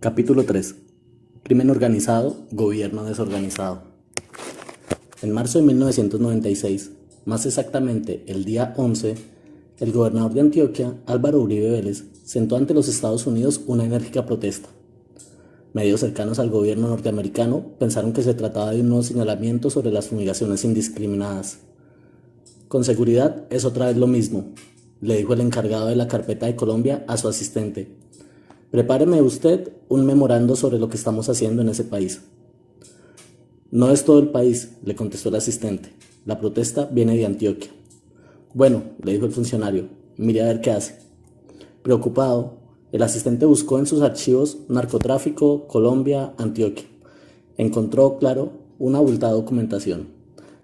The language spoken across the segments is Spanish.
Capítulo 3. Crimen organizado, gobierno desorganizado. En marzo de 1996, más exactamente el día 11, el gobernador de Antioquia, Álvaro Uribe Vélez, sentó ante los Estados Unidos una enérgica protesta. Medios cercanos al gobierno norteamericano pensaron que se trataba de un nuevo señalamiento sobre las fumigaciones indiscriminadas. Con seguridad es otra vez lo mismo, le dijo el encargado de la carpeta de Colombia a su asistente. Prepáreme usted un memorando sobre lo que estamos haciendo en ese país. No es todo el país, le contestó el asistente. La protesta viene de Antioquia. Bueno, le dijo el funcionario, mire a ver qué hace. Preocupado, el asistente buscó en sus archivos narcotráfico, Colombia, Antioquia. Encontró, claro, una abultada documentación.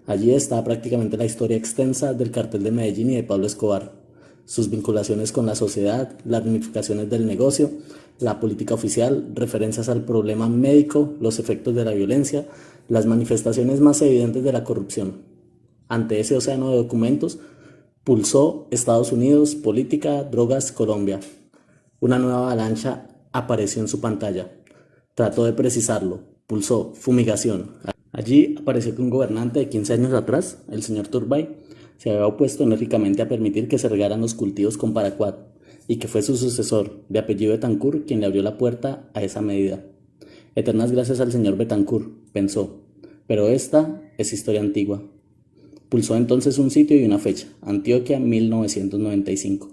Allí está prácticamente la historia extensa del cartel de Medellín y de Pablo Escobar, sus vinculaciones con la sociedad, las ramificaciones del negocio, la política oficial, referencias al problema médico, los efectos de la violencia, las manifestaciones más evidentes de la corrupción. Ante ese océano de documentos, pulsó Estados Unidos, política, drogas, Colombia. Una nueva avalancha apareció en su pantalla. Trató de precisarlo. Pulsó fumigación. Allí apareció que un gobernante de 15 años atrás, el señor Turbay, se había opuesto enérgicamente a permitir que se regaran los cultivos con paraquat y que fue su sucesor, de apellido Betancourt, quien le abrió la puerta a esa medida. Eternas gracias al señor Betancourt, pensó, pero esta es historia antigua. Pulsó entonces un sitio y una fecha, Antioquia 1995.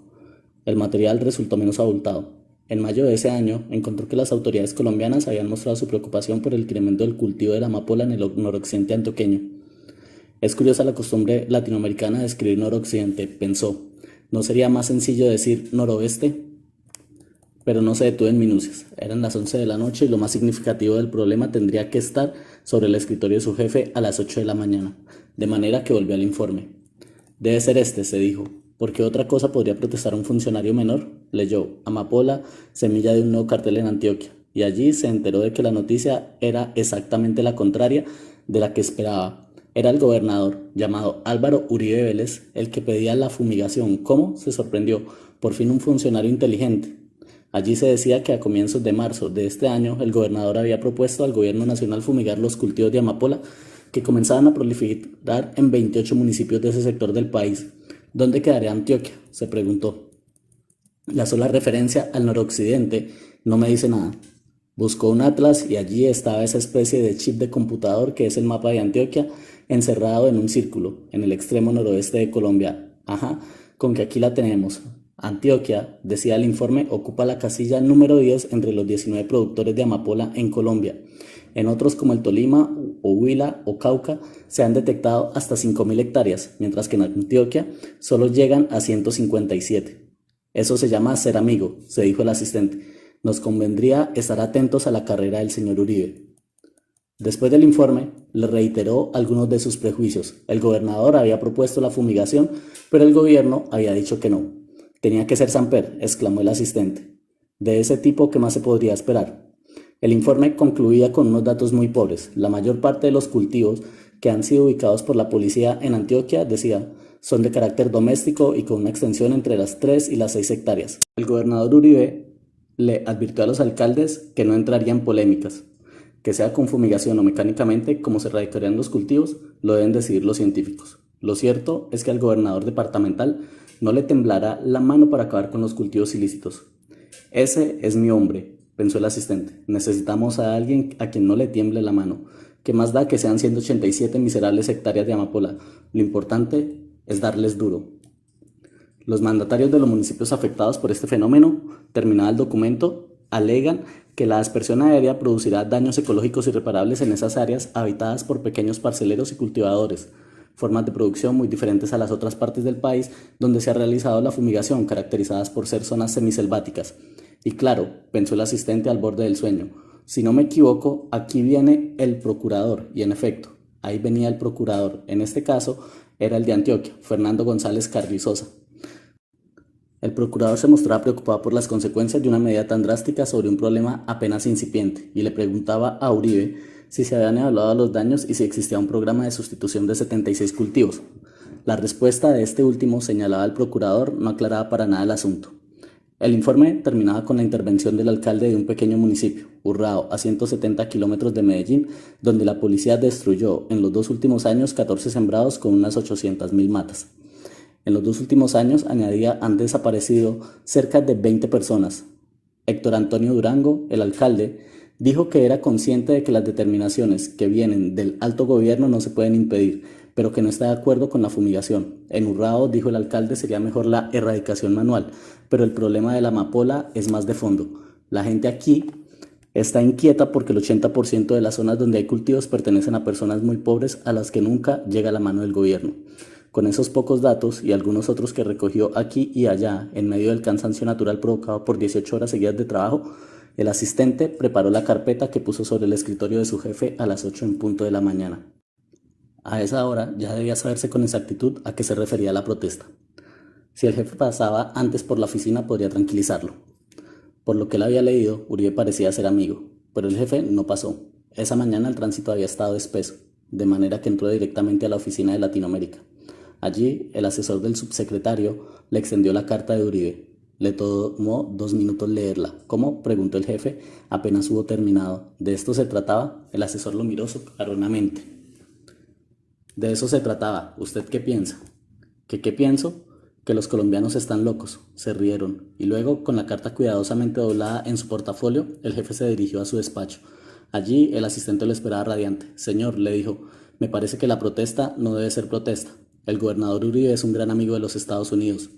El material resultó menos abultado. En mayo de ese año encontró que las autoridades colombianas habían mostrado su preocupación por el incremento del cultivo de la amapola en el noroccidente antioqueño. Es curiosa la costumbre latinoamericana de escribir noroccidente, pensó. ¿No sería más sencillo decir noroeste? Pero no se detuvo en minucias. Eran las 11 de la noche y lo más significativo del problema tendría que estar sobre el escritorio de su jefe a las 8 de la mañana, de manera que volvió al informe. Debe ser este, se dijo. ¿Por qué otra cosa podría protestar un funcionario menor? Leyó, amapola, semilla de un nuevo cartel en Antioquia, y allí se enteró de que la noticia era exactamente la contraria de la que esperaba. Era el gobernador, llamado Álvaro Uribe Vélez, el que pedía la fumigación. ¿Cómo? Se sorprendió. Por fin un funcionario inteligente. Allí se decía que a comienzos de marzo de este año el gobernador había propuesto al gobierno nacional fumigar los cultivos de amapola que comenzaban a proliferar en 28 municipios de ese sector del país. ¿Dónde quedaría Antioquia?, se preguntó. La sola referencia al noroccidente no me dice nada. Buscó un atlas y allí estaba esa especie de chip de computador que es el mapa de Antioquia, encerrado en un círculo, en el extremo noroeste de Colombia. Ajá, con que aquí la tenemos. Antioquia, decía el informe, ocupa la casilla número 10 entre los 19 productores de amapola en Colombia. En otros como el Tolima, o Huila o Cauca se han detectado hasta 5.000 hectáreas, mientras que en Antioquia solo llegan a 157. Eso se llama ser amigo, se dijo el asistente. Nos convendría estar atentos a la carrera del señor Uribe. Después del informe, le reiteró algunos de sus prejuicios. El gobernador había propuesto la fumigación, pero el gobierno había dicho que no. Tenía que ser Samper, exclamó el asistente. De ese tipo, ¿qué más se podría esperar? El informe concluía con unos datos muy pobres. La mayor parte de los cultivos que han sido ubicados por la policía en Antioquia, decía, son de carácter doméstico y con una extensión entre las 3 y las 6 hectáreas. El gobernador Uribe le advirtió a los alcaldes que no entraría en polémicas. Que sea con fumigación o mecánicamente, como se erradicarían los cultivos, lo deben decidir los científicos. Lo cierto es que al gobernador departamental no le temblará la mano para acabar con los cultivos ilícitos. Ese es mi hombre, pensó el asistente. Necesitamos a alguien a quien no le tiemble la mano. ¿Qué más da que sean 187 miserables hectáreas de amapola? Lo importante es darles duro. Los mandatarios de los municipios afectados por este fenómeno, terminado el documento, alegan que la aspersión aérea producirá daños ecológicos irreparables en esas áreas habitadas por pequeños parceleros y cultivadores, formas de producción muy diferentes a las otras partes del país donde se ha realizado la fumigación, caracterizadas por ser zonas semiselváticas. Y claro, pensó el asistente al borde del sueño, si no me equivoco, aquí viene el procurador, y en efecto, ahí venía el procurador, en este caso era el de Antioquia, Fernando González Carrizosa. El procurador se mostraba preocupado por las consecuencias de una medida tan drástica sobre un problema apenas incipiente y le preguntaba a Uribe si se habían evaluado los daños y si existía un programa de sustitución de 76 cultivos. La respuesta de este último, señalaba al procurador, no aclaraba para nada el asunto. El informe terminaba con la intervención del alcalde de un pequeño municipio, Urrao, a 170 kilómetros de Medellín, donde la policía destruyó en los 2 últimos años 14 sembrados con unas 800.000 matas. En los 2 últimos años, añadía, han desaparecido cerca de 20 personas. Héctor Antonio Durango, el alcalde, dijo que era consciente de que las determinaciones que vienen del alto gobierno no se pueden impedir, pero que no está de acuerdo con la fumigación. En Urrao, dijo el alcalde, sería mejor la erradicación manual, pero el problema de la amapola es más de fondo. La gente aquí está inquieta porque el 80% de las zonas donde hay cultivos pertenecen a personas muy pobres a las que nunca llega la mano del gobierno. Con esos pocos datos y algunos otros que recogió aquí y allá, en medio del cansancio natural provocado por 18 horas seguidas de trabajo, el asistente preparó la carpeta que puso sobre el escritorio de su jefe a las 8 en punto de la mañana. A esa hora ya debía saberse con exactitud a qué se refería la protesta. Si el jefe pasaba antes por la oficina podría tranquilizarlo. Por lo que él había leído, Uribe parecía ser amigo, pero el jefe no pasó. Esa mañana el tránsito había estado espeso, de manera que entró directamente a la oficina de Latinoamérica. Allí, el asesor del subsecretario le extendió la carta de Uribe. Le tomó 2 minutos leerla. ¿Cómo?, preguntó el jefe, apenas hubo terminado. ¿De esto se trataba? El asesor lo miró socarronamente. De eso se trataba. ¿Usted qué piensa? ¿Qué pienso? Que los colombianos están locos. Se rieron. Y luego, con la carta cuidadosamente doblada en su portafolio, el jefe se dirigió a su despacho. Allí, el asistente lo esperaba radiante. Señor, le dijo, me parece que la protesta no debe ser protesta. El gobernador Uribe es un gran amigo de los Estados Unidos.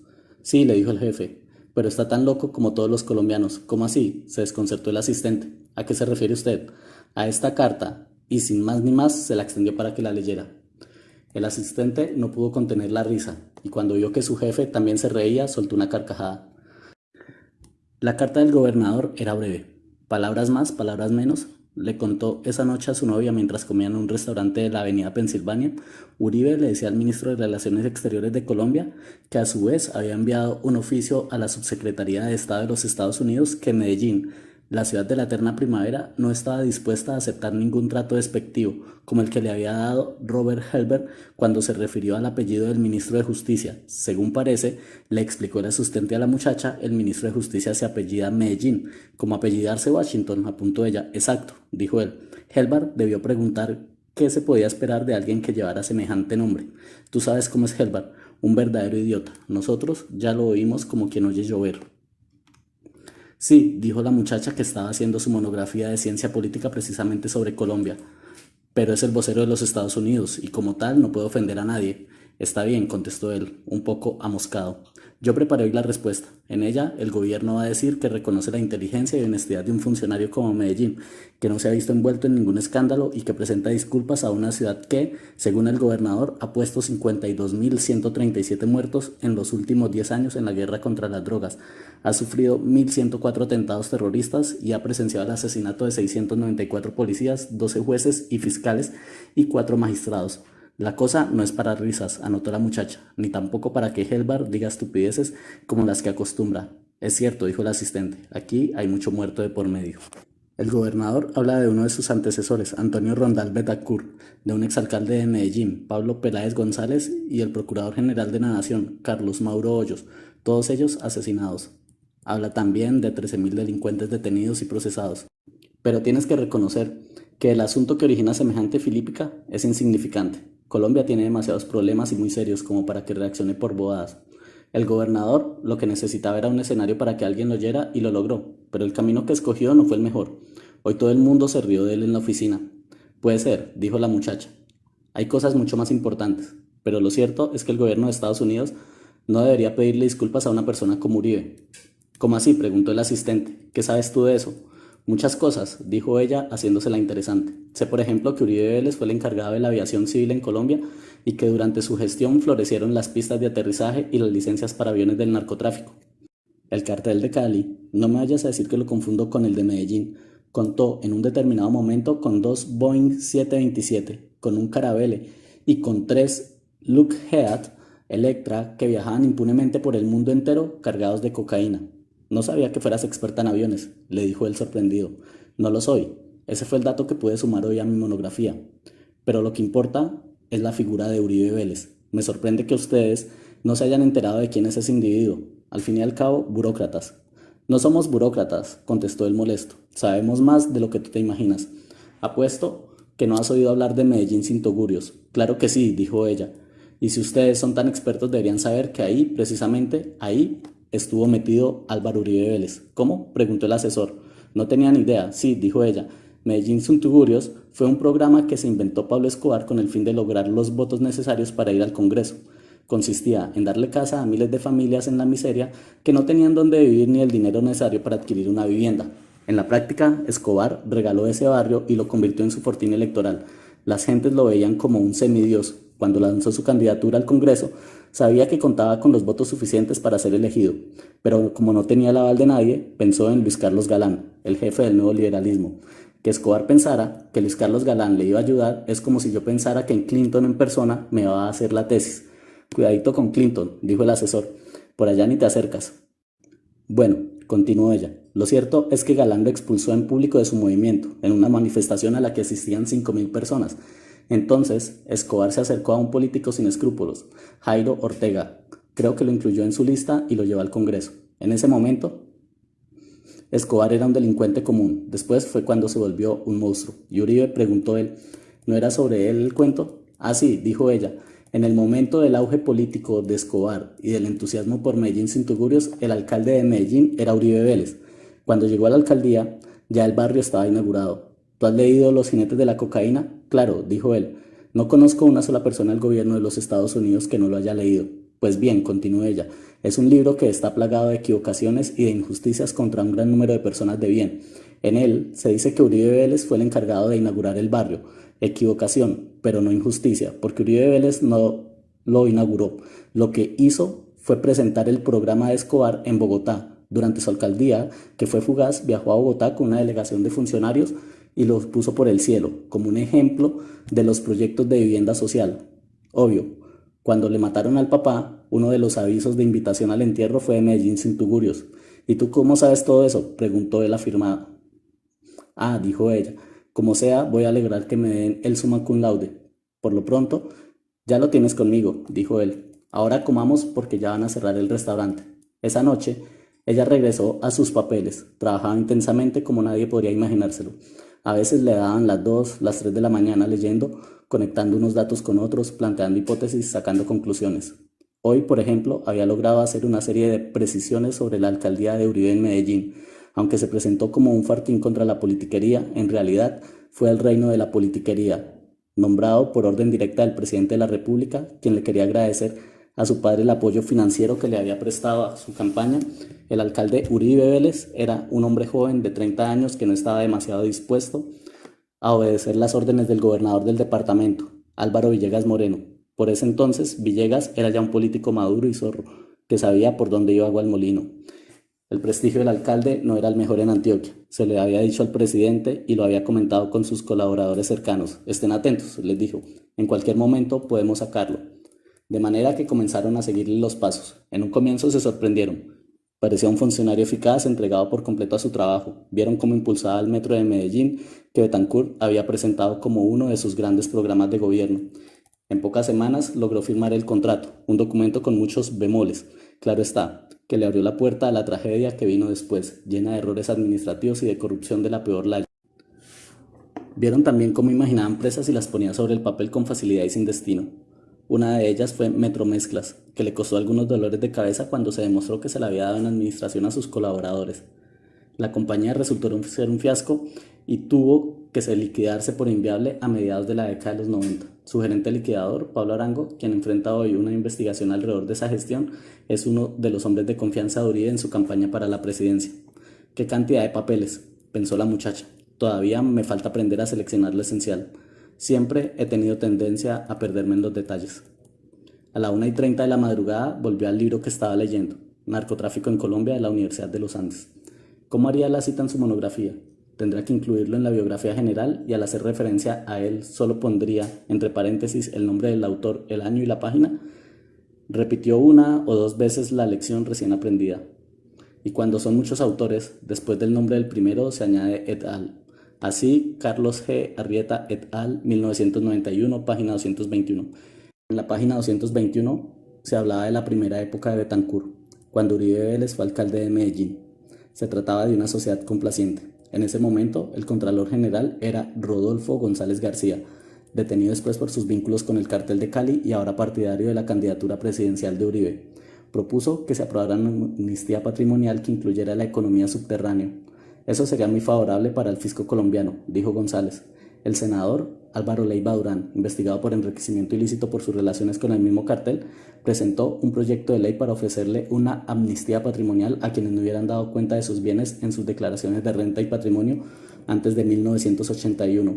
Sí, le dijo el jefe, pero está tan loco como todos los colombianos. ¿Cómo así?, se desconcertó el asistente. ¿A qué se refiere usted? A esta carta, y sin más ni más se la extendió para que la leyera. El asistente no pudo contener la risa, y cuando vio que su jefe también se reía, soltó una carcajada. La carta del gobernador era breve. Palabras más, palabras menos. Le contó esa noche a su novia mientras comían en un restaurante de la avenida Pensilvania. Uribe le decía al ministro de Relaciones Exteriores de Colombia que a su vez había enviado un oficio a la Subsecretaría de Estado de los Estados Unidos que Medellín, la ciudad de la eterna primavera, no estaba dispuesta a aceptar ningún trato despectivo como el que le había dado Robert Helber cuando se refirió al apellido del ministro de Justicia. Según parece, le explicó el asistente a la muchacha, el ministro de Justicia se apellida Medellín, como apellidarse Washington, apuntó ella. Exacto, dijo él. Helber debió preguntar qué se podía esperar de alguien que llevara semejante nombre. Tú sabes cómo es Helber, un verdadero idiota. Nosotros ya lo oímos como quien oye llover. Sí, dijo la muchacha que estaba haciendo su monografía de ciencia política precisamente sobre Colombia. Pero es el vocero de los Estados Unidos y como tal no puede ofender a nadie. Está bien, contestó él, un poco amoscado. Yo preparé hoy la respuesta. En ella, el gobierno va a decir que reconoce la inteligencia y honestidad de un funcionario como Medellín, que no se ha visto envuelto en ningún escándalo y que presenta disculpas a una ciudad que, según el gobernador, ha puesto 52.137 muertos en los últimos 10 años en la guerra contra las drogas, ha sufrido 1.104 atentados terroristas y ha presenciado el asesinato de 694 policías, 12 jueces y fiscales y 4 magistrados. La cosa no es para risas, anotó la muchacha, ni tampoco para que Helbar diga estupideces como las que acostumbra. Es cierto, dijo el asistente, aquí hay mucho muerto de por medio. El gobernador habla de uno de sus antecesores, Antonio Rondal Betancourt, de un exalcalde de Medellín, Pablo Peláez González, y el procurador general de la Nación, Carlos Mauro Hoyos, todos ellos asesinados. Habla también de 13.000 delincuentes detenidos y procesados. Pero tienes que reconocer que el asunto que origina semejante filípica es insignificante. Colombia tiene demasiados problemas y muy serios como para que reaccione por bobadas. El gobernador lo que necesitaba era un escenario para que alguien lo oyera y lo logró, pero el camino que escogió no fue el mejor. Hoy todo el mundo se rió de él en la oficina. Puede ser, dijo la muchacha. Hay cosas mucho más importantes, pero lo cierto es que el gobierno de Estados Unidos no debería pedirle disculpas a una persona como Uribe. ¿Cómo así?, preguntó el asistente. ¿Qué sabes tú de eso? Muchas cosas, dijo ella, haciéndosela interesante. Sé, por ejemplo, que Uribe Vélez fue el encargado de la aviación civil en Colombia y que durante su gestión florecieron las pistas de aterrizaje y las licencias para aviones del narcotráfico. El cartel de Cali, no me vayas a decir que lo confundo con el de Medellín, contó en un determinado momento con 2 Boeing 727, con un Caravelle y con 3 Lockheed Electra que viajaban impunemente por el mundo entero cargados de cocaína. No sabía que fueras experta en aviones, le dijo él sorprendido. No lo soy. Ese fue el dato que pude sumar hoy a mi monografía. Pero lo que importa es la figura de Uribe Vélez. Me sorprende que ustedes no se hayan enterado de quién es ese individuo. Al fin y al cabo, burócratas. No somos burócratas, contestó el molesto. Sabemos más de lo que tú te imaginas. Apuesto que no has oído hablar de Medellín sin tugurios. Claro que sí, dijo ella. Y si ustedes son tan expertos deberían saber que ahí, precisamente ahí, estuvo metido Álvaro Uribe Vélez. ¿Cómo? Preguntó el asesor. No tenía ni idea. Sí, dijo ella. Medellín sin tugurios fue un programa que se inventó Pablo Escobar con el fin de lograr los votos necesarios para ir al Congreso. Consistía en darle casa a miles de familias en la miseria que no tenían dónde vivir ni el dinero necesario para adquirir una vivienda. En la práctica, Escobar regaló ese barrio y lo convirtió en su fortín electoral. Las gentes lo veían como un semidios. Cuando lanzó su candidatura al Congreso, sabía que contaba con los votos suficientes para ser elegido, pero como no tenía el aval de nadie, pensó en Luis Carlos Galán, el jefe del nuevo liberalismo. Que Escobar pensara que Luis Carlos Galán le iba a ayudar es como si yo pensara que en Clinton en persona me va a hacer la tesis. Cuidadito con Clinton, dijo el asesor, por allá ni te acercas. Bueno, continuó ella, lo cierto es que Galán lo expulsó en público de su movimiento, en una manifestación a la que asistían 5.000 personas. Entonces, Escobar se acercó a un político sin escrúpulos, Jairo Ortega. Creo que lo incluyó en su lista y lo llevó al Congreso. En ese momento, Escobar era un delincuente común. Después fue cuando se volvió un monstruo. Y Uribe, preguntó él, ¿no era sobre él el cuento? Ah, sí, dijo ella. En el momento del auge político de Escobar y del entusiasmo por Medellín sin tugurios, el alcalde de Medellín era Uribe Vélez. Cuando llegó a la alcaldía, ya el barrio estaba inaugurado. ¿Tú has leído Los jinetes de la cocaína? Claro, dijo él. No conozco una sola persona del gobierno de los Estados Unidos que no lo haya leído. Pues bien, continuó ella, es un libro que está plagado de equivocaciones y de injusticias contra un gran número de personas de bien. En él se dice que Uribe Vélez fue el encargado de inaugurar el barrio. Equivocación, pero no injusticia, porque Uribe Vélez no lo inauguró. Lo que hizo fue presentar el programa de Escobar en Bogotá. Durante su alcaldía, que fue fugaz, viajó a Bogotá con una delegación de funcionarios y los puso por el cielo, como un ejemplo de los proyectos de vivienda social. Obvio, cuando le mataron al papá, uno de los avisos de invitación al entierro fue de Medellín sin tugurios. ¿Y tú cómo sabes todo eso?, preguntó él afirmado. Ah, dijo ella, como sea, voy a alegrar que me den el summa cum laude. Por lo pronto, ya lo tienes conmigo, dijo él. Ahora comamos porque ya van a cerrar el restaurante. Esa noche, ella regresó a sus papeles. Trabajaba intensamente como nadie podría imaginárselo. A veces le daban las 2, las 3 de la mañana leyendo, conectando unos datos con otros, planteando hipótesis, sacando conclusiones. Hoy, por ejemplo, había logrado hacer una serie de precisiones sobre la alcaldía de Uribe en Medellín. Aunque se presentó como un fartín contra la politiquería, en realidad fue el reino de la politiquería, nombrado por orden directa del presidente de la República, quien le quería agradecer a su padre el apoyo financiero que le había prestado a su campaña. El alcalde Uribe Vélez era un hombre joven de 30 años que no estaba demasiado dispuesto a obedecer las órdenes del gobernador del departamento, Álvaro Villegas Moreno. Por ese entonces, Villegas era ya un político maduro y zorro, que sabía por dónde iba agua al molino. El prestigio del alcalde no era el mejor en Antioquia. Se le había dicho al presidente y lo había comentado con sus colaboradores cercanos. Estén atentos, les dijo. En cualquier momento podemos sacarlo. De manera que comenzaron a seguirle los pasos. En un comienzo se sorprendieron. Parecía un funcionario eficaz, entregado por completo a su trabajo. Vieron cómo impulsaba el metro de Medellín, que Betancourt había presentado como uno de sus grandes programas de gobierno. En pocas semanas logró firmar el contrato, un documento con muchos bemoles. Claro está, que le abrió la puerta a la tragedia que vino después, llena de errores administrativos y de corrupción de la peor laya. Vieron también cómo imaginaba empresas y las ponía sobre el papel con facilidad y sin destino. Una de ellas fue Metromezclas, que le costó algunos dolores de cabeza cuando se demostró que se le había dado en administración a sus colaboradores. La compañía resultó ser un fiasco y tuvo que liquidarse por inviable a mediados de la década de los 90. Su gerente liquidador, Pablo Arango, quien enfrenta hoy una investigación alrededor de esa gestión, es uno de los hombres de confianza de Uribe en su campaña para la presidencia. ¡Qué cantidad de papeles!, pensó la muchacha. Todavía me falta aprender a seleccionar lo esencial. Siempre he tenido tendencia a perderme en los detalles. A la 1:30 de la madrugada volvió al libro que estaba leyendo, Narcotráfico en Colombia, de la Universidad de los Andes. ¿Cómo haría la cita en su monografía? Tendrá que incluirlo en la biografía general y al hacer referencia a él solo pondría entre paréntesis el nombre del autor, el año y la página. Repitió 1 o 2 veces la lección recién aprendida. Y cuando son muchos autores, después del nombre del primero se añade et al. Así, Carlos G. Arrieta et al. 1991, página 221. En la página 221 se hablaba de la primera época de Betancourt, cuando Uribe Vélez fue alcalde de Medellín. Se trataba de una sociedad complaciente. En ese momento, el Contralor General era Rodolfo González García, detenido después por sus vínculos con el Cártel de Cali y ahora partidario de la candidatura presidencial de Uribe. Propuso que se aprobara una amnistía patrimonial que incluyera la economía subterránea. Eso sería muy favorable para el fisco colombiano, dijo González. El senador Álvaro Leiva Durán, investigado por enriquecimiento ilícito por sus relaciones con el mismo cartel, presentó un proyecto de ley para ofrecerle una amnistía patrimonial a quienes no hubieran dado cuenta de sus bienes en sus declaraciones de renta y patrimonio antes de 1981.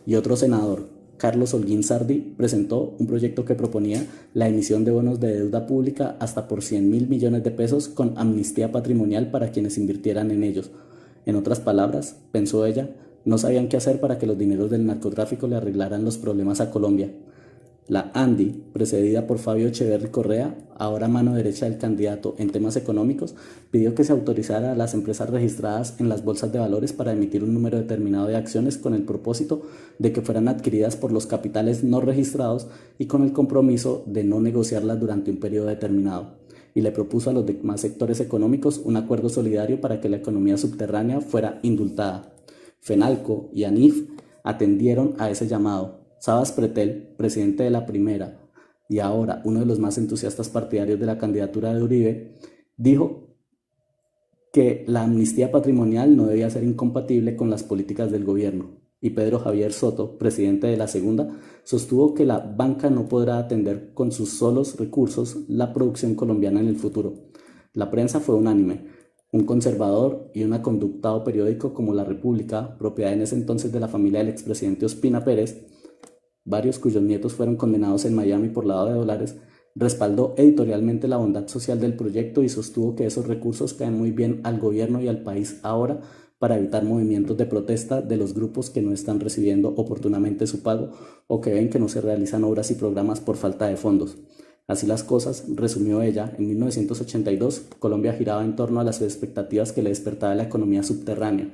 Y otro senador, Carlos Holguín Sardi, presentó un proyecto que proponía la emisión de bonos de deuda pública hasta por 100.000 millones de pesos con amnistía patrimonial para quienes invirtieran en ellos. En otras palabras, pensó ella, no sabían qué hacer para que los dineros del narcotráfico le arreglaran los problemas a Colombia. La ANDI, precedida por Fabio Echeverry Correa, ahora mano derecha del candidato en temas económicos, pidió que se autorizara a las empresas registradas en las bolsas de valores para emitir un número determinado de acciones con el propósito de que fueran adquiridas por los capitales no registrados y con el compromiso de no negociarlas durante un periodo determinado. Y le propuso a los demás sectores económicos un acuerdo solidario para que la economía subterránea fuera indultada. FENALCO y ANIF atendieron a ese llamado. Sabas Pretel, presidente de la primera y ahora uno de los más entusiastas partidarios de la candidatura de Uribe, dijo que la amnistía patrimonial no debía ser incompatible con las políticas del gobierno. Y Pedro Javier Soto, presidente de la segunda, sostuvo que la banca no podrá atender con sus solos recursos la producción colombiana en el futuro. La prensa fue unánime. Un conservador y un aconductado periódico como La República, propiedad en ese entonces de la familia del expresidente Ospina Pérez, varios cuyos nietos fueron condenados en Miami por lavado de dólares, respaldó editorialmente la bondad social del proyecto y sostuvo que esos recursos caen muy bien al gobierno y al país ahora para evitar movimientos de protesta de los grupos que no están recibiendo oportunamente su pago o que ven que no se realizan obras y programas por falta de fondos. Así las cosas, resumió ella, en 1982 Colombia giraba en torno a las expectativas que le despertaba la economía subterránea.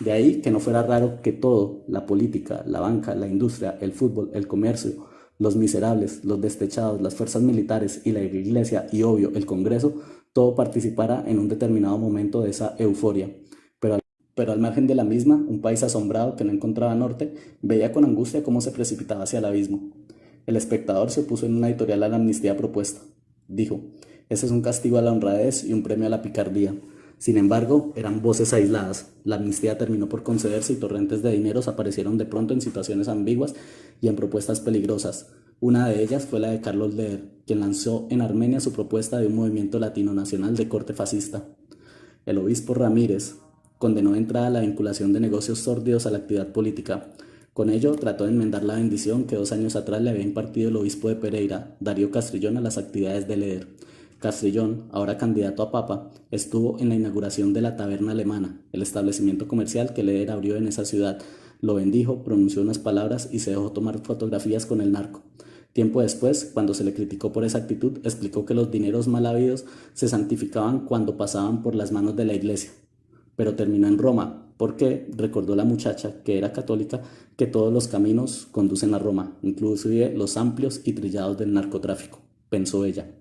De ahí que no fuera raro que todo, la política, la banca, la industria, el fútbol, el comercio, los miserables, los destechados, las fuerzas militares y la iglesia y obvio el Congreso, todo participara en un determinado momento de esa euforia. Pero al margen de la misma, un país asombrado que no encontraba norte veía con angustia cómo se precipitaba hacia el abismo. El Espectador se opuso en una editorial a la amnistía propuesta. Dijo, ese es un castigo a la honradez y un premio a la picardía. Sin embargo, eran voces aisladas. La amnistía terminó por concederse y torrentes de dineros aparecieron de pronto en situaciones ambiguas y en propuestas peligrosas. Una de ellas fue la de Carlos Leder, quien lanzó en Armenia su propuesta de un movimiento latino nacional de corte fascista. El obispo Ramírez condenó de entrada la vinculación de negocios sórdidos a la actividad política. Con ello, trató de enmendar la bendición que 2 años atrás le había impartido el obispo de Pereira, Darío Castrillón, a las actividades de Leder. Castrillón, ahora candidato a papa, estuvo en la inauguración de la Taberna Alemana, el establecimiento comercial que Leder abrió en esa ciudad. Lo bendijo, pronunció unas palabras y se dejó tomar fotografías con el narco. Tiempo después, cuando se le criticó por esa actitud, explicó que los dineros mal habidos se santificaban cuando pasaban por las manos de la iglesia. Pero terminó en Roma, porque recordó la muchacha, que era católica, que todos los caminos conducen a Roma, inclusive los amplios y trillados del narcotráfico, pensó ella.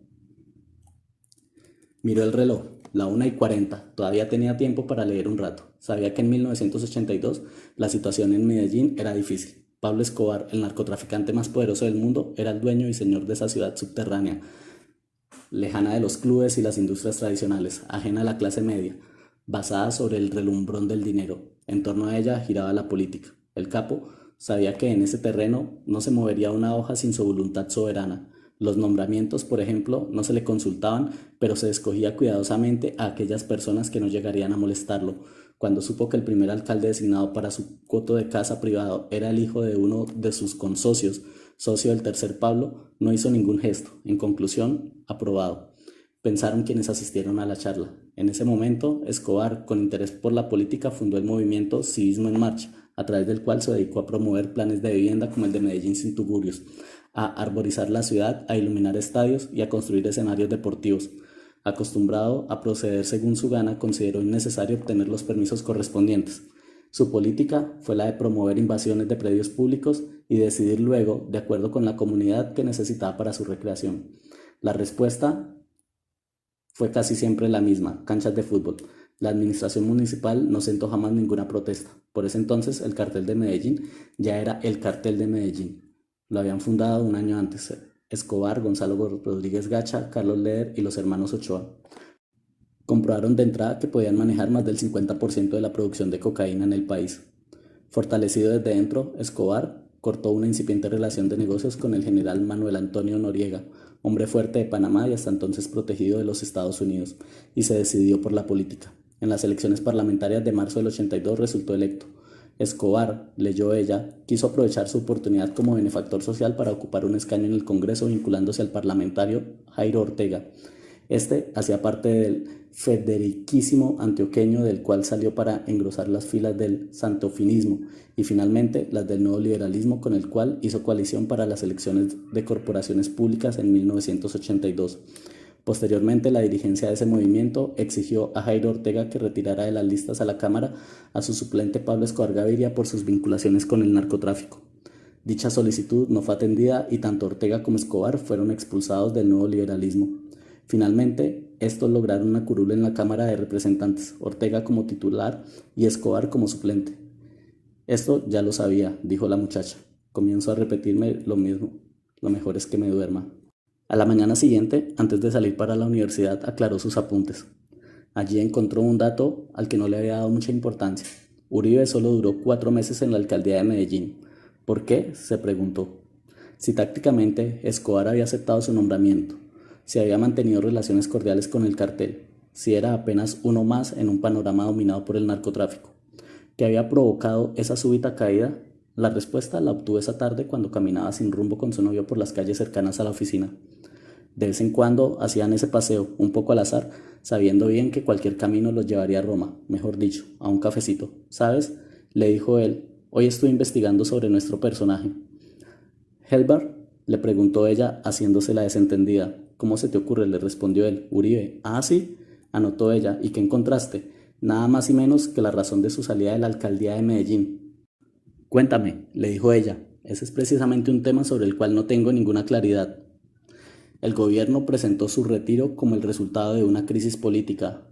Miró el reloj, la 1:40, todavía tenía tiempo para leer un rato. Sabía que en 1982 la situación en Medellín era difícil. Pablo Escobar, el narcotraficante más poderoso del mundo, era el dueño y señor de esa ciudad subterránea, lejana de los clubes y las industrias tradicionales, ajena a la clase media, basada sobre el relumbrón del dinero. En torno a ella giraba la política. El capo sabía que en ese terreno no se movería una hoja sin su voluntad soberana. Los nombramientos, por ejemplo, no se le consultaban, pero se escogía cuidadosamente a aquellas personas que no llegarían a molestarlo. Cuando supo que el primer alcalde designado para su coto de casa privado era el hijo de uno de sus consocios, socio del tercer Pablo, no hizo ningún gesto. En conclusión, aprobado, pensaron quienes asistieron a la charla. En ese momento, Escobar, con interés por la política, fundó el movimiento Civismo en Marcha, a través del cual se dedicó a promover planes de vivienda como el de Medellín sin tugurios, a arborizar la ciudad, a iluminar estadios y a construir escenarios deportivos. Acostumbrado a proceder según su gana, consideró innecesario obtener los permisos correspondientes. Su política fue la de promover invasiones de predios públicos y decidir luego, de acuerdo con la comunidad, que necesitaba para su recreación. La respuesta fue casi siempre la misma: canchas de fútbol. La administración municipal no sentó jamás ninguna protesta. Por ese entonces el cartel de Medellín ya era el cartel de Medellín. Lo habían fundado un año antes Escobar, Gonzalo Rodríguez Gacha, Carlos Leder y los hermanos Ochoa. Comprobaron de entrada que podían manejar más del 50% de la producción de cocaína en el país. Fortalecido desde dentro, Escobar cortó una incipiente relación de negocios con el general Manuel Antonio Noriega, hombre fuerte de Panamá y hasta entonces protegido de los Estados Unidos, y se decidió por la política. En las elecciones parlamentarias de marzo del 82 resultó electo. Escobar, leyó ella, quiso aprovechar su oportunidad como benefactor social para ocupar un escaño en el Congreso vinculándose al parlamentario Jairo Ortega. Este hacía parte del federiquísimo antioqueño del cual salió para engrosar las filas del santofinismo y finalmente las del nuevo liberalismo con el cual hizo coalición para las elecciones de corporaciones públicas en 1982. Posteriormente, la dirigencia de ese movimiento exigió a Jairo Ortega que retirara de las listas a la Cámara a su suplente Pablo Escobar Gaviria por sus vinculaciones con el narcotráfico. Dicha solicitud no fue atendida y tanto Ortega como Escobar fueron expulsados del nuevo liberalismo. Finalmente, estos lograron una curul en la Cámara de Representantes, Ortega como titular y Escobar como suplente. Esto ya lo sabía, dijo la muchacha. Comienzo a repetirme lo mismo. Lo mejor es que me duerma. A la mañana siguiente, antes de salir para la universidad, aclaró sus apuntes. Allí encontró un dato al que no le había dado mucha importancia. Uribe solo duró 4 meses en la alcaldía de Medellín. ¿Por qué?, se preguntó. Si tácticamente Escobar había aceptado su nombramiento, si había mantenido relaciones cordiales con el cartel, si era apenas uno más en un panorama dominado por el narcotráfico, que había provocado esa súbita caída. La respuesta la obtuvo esa tarde cuando caminaba sin rumbo con su novio por las calles cercanas a la oficina. De vez en cuando hacían ese paseo, un poco al azar, sabiendo bien que cualquier camino los llevaría a Roma, mejor dicho, a un cafecito. ¿Sabes?, le dijo él, hoy estuve investigando sobre nuestro personaje. ¿Helbar?, le preguntó ella, haciéndose la desentendida. ¿Cómo se te ocurre?, le respondió él. Uribe. Ah, sí, anotó ella. ¿Y qué encontraste? Nada más y menos que la razón de su salida de la alcaldía de Medellín. Cuéntame, le dijo ella. Ese es precisamente un tema sobre el cual no tengo ninguna claridad. El gobierno presentó su retiro como el resultado de una crisis política.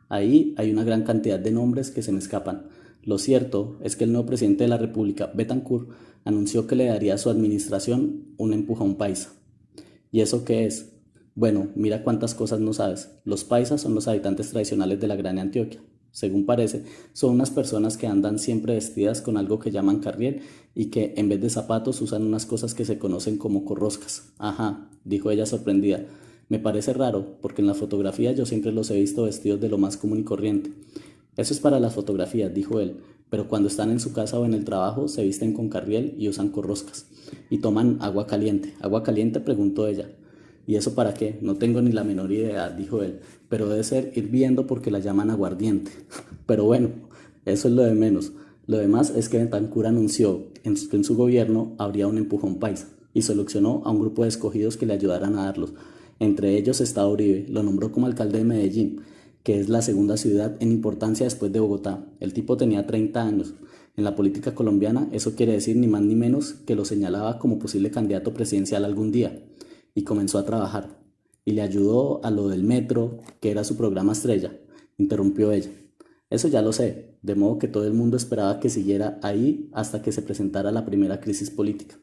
Ahí hay una gran cantidad de nombres que se me escapan. Lo cierto es que el nuevo presidente de la República, Betancourt, anunció que le daría a su administración un empujón paisa. ¿Y eso qué es? Bueno, mira cuántas cosas no sabes. Los paisas son los habitantes tradicionales de la Gran Antioquia. Según parece, son unas personas que andan siempre vestidas con algo que llaman carriel y que en vez de zapatos usan unas cosas que se conocen como corroscas. Ajá, dijo ella sorprendida. Me parece raro, porque en la fotografía yo siempre los he visto vestidos de lo más común y corriente. Eso es para las fotografías, dijo él, pero cuando están en su casa o en el trabajo se visten con carriel y usan corroscas. Y toman agua caliente. ¿Agua caliente?, preguntó ella. ¿Y eso para qué? No tengo ni la menor idea, dijo él, pero debe ser hirviendo porque la llaman aguardiente. Pero bueno, eso es lo de menos. Lo demás es que Betancourt anunció que en su gobierno habría un empujón paisa y seleccionó a un grupo de escogidos que le ayudaran a darlos. Entre ellos estaba Uribe, lo nombró como alcalde de Medellín, que es la segunda ciudad en importancia después de Bogotá. El tipo tenía 30 años. En la política colombiana eso quiere decir ni más ni menos que lo señalaba como posible candidato presidencial algún día. Y comenzó a trabajar. Y le ayudó a lo del metro, que era su programa estrella, interrumpió ella. Eso ya lo sé, de modo que todo el mundo esperaba que siguiera ahí hasta que se presentara la primera crisis política.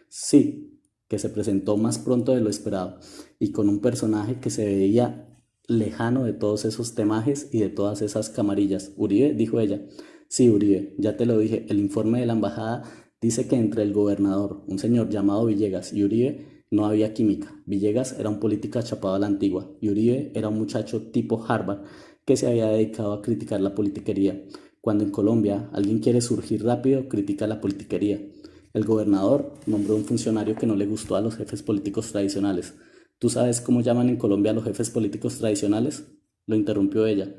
Sí, que se presentó más pronto de lo esperado, y con un personaje que se veía lejano de todos esos temajes y de todas esas camarillas. Uribe, dijo ella. Sí, Uribe, ya te lo dije, el informe de la embajada dice que entre el gobernador, un señor llamado Villegas, y Uribe no había química. Villegas era un político achapado a la antigua y Uribe era un muchacho tipo Harvard que se había dedicado a criticar la politiquería. Cuando en Colombia alguien quiere surgir rápido, critica la politiquería. El gobernador nombró un funcionario que no le gustó a los jefes políticos tradicionales. ¿Tú sabes cómo llaman en Colombia a los jefes políticos tradicionales?, lo interrumpió ella.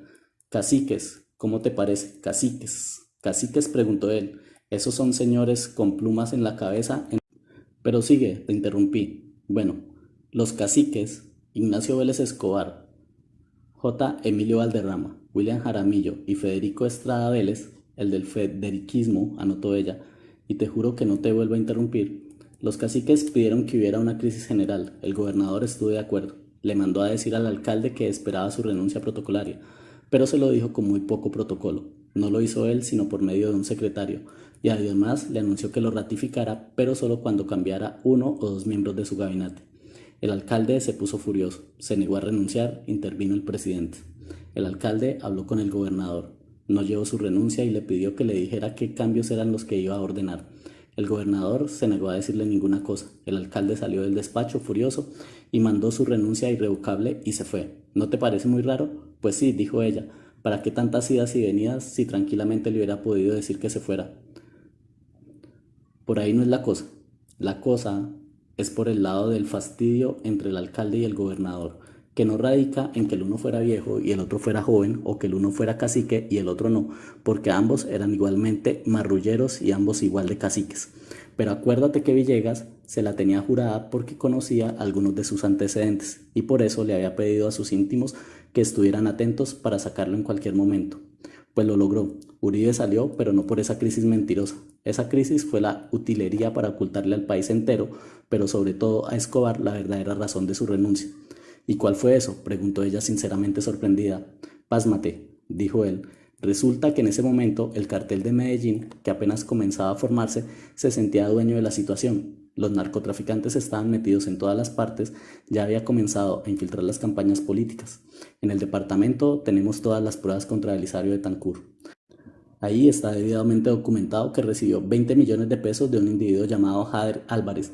Caciques, ¿cómo te parece? Caciques. Caciques, preguntó él. Esos son señores con plumas en la cabeza. Pero sigue, te interrumpí. Bueno, los caciques, Ignacio Vélez Escobar, J. Emilio Valderrama, William Jaramillo y Federico Estrada Vélez, el del federiquismo, anotó ella, y te juro que no te vuelvo a interrumpir. Los caciques pidieron que hubiera una crisis general. El gobernador estuvo de acuerdo. Le mandó a decir al alcalde que esperaba su renuncia protocolaria. pero se lo dijo con muy poco protocolo. No lo hizo él, sino por medio de un secretario, y además le anunció que lo ratificara, pero solo cuando cambiara uno o dos miembros de su gabinete. El alcalde se puso furioso, se negó a renunciar, intervino el presidente. El alcalde habló con el gobernador, no llevó su renuncia y le pidió que le dijera qué cambios eran los que iba a ordenar. El gobernador se negó a decirle ninguna cosa. El alcalde salió del despacho furioso y mandó su renuncia irrevocable y se fue. ¿No te parece muy raro? Pues sí, dijo ella. ¿Para qué tantas idas y venidas si tranquilamente le hubiera podido decir que se fuera? Por ahí no es la cosa. La cosa es por el lado del fastidio entre el alcalde y el gobernador, que no radica en que el uno fuera viejo y el otro fuera joven, o que el uno fuera cacique y el otro no, porque ambos eran igualmente marrulleros y ambos igual de caciques. Pero acuérdate que Villegas se la tenía jurada porque conocía algunos de sus antecedentes y por eso le había pedido a sus íntimos que estuvieran atentos para sacarlo en cualquier momento. Pues lo logró. Uribe salió, pero no por esa crisis mentirosa. Esa crisis fue la utilería para ocultarle al país entero, pero sobre todo a Escobar, la verdadera razón de su renuncia. ¿Y cuál fue eso?, preguntó ella sinceramente sorprendida. Pásmate, dijo él. Resulta que en ese momento el cartel de Medellín, que apenas comenzaba a formarse, se sentía dueño de la situación. Los narcotraficantes estaban metidos en todas las partes, ya había comenzado a infiltrar las campañas políticas. En el departamento tenemos todas las pruebas contra Belisario Betancur. Ahí está debidamente documentado que recibió 20 millones de pesos de un individuo llamado Jader Álvarez,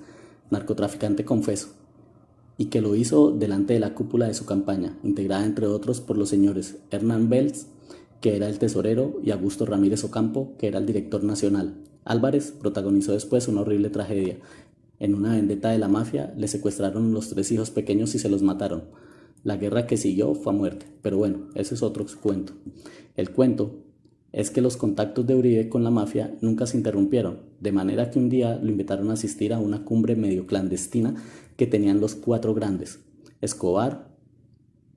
narcotraficante confeso, y que lo hizo delante de la cúpula de su campaña, integrada entre otros por los señores Hernán Belz, que era el tesorero, y Augusto Ramírez Ocampo, que era el director nacional. Álvarez protagonizó después una horrible tragedia. En una vendetta de la mafia le secuestraron los 3 hijos pequeños y se los mataron. La guerra que siguió fue a muerte, pero bueno, ese es otro cuento. El cuento es que los contactos de Uribe con la mafia nunca se interrumpieron, de manera que un día lo invitaron a asistir a una cumbre medio clandestina que tenían los 4 grandes: Escobar,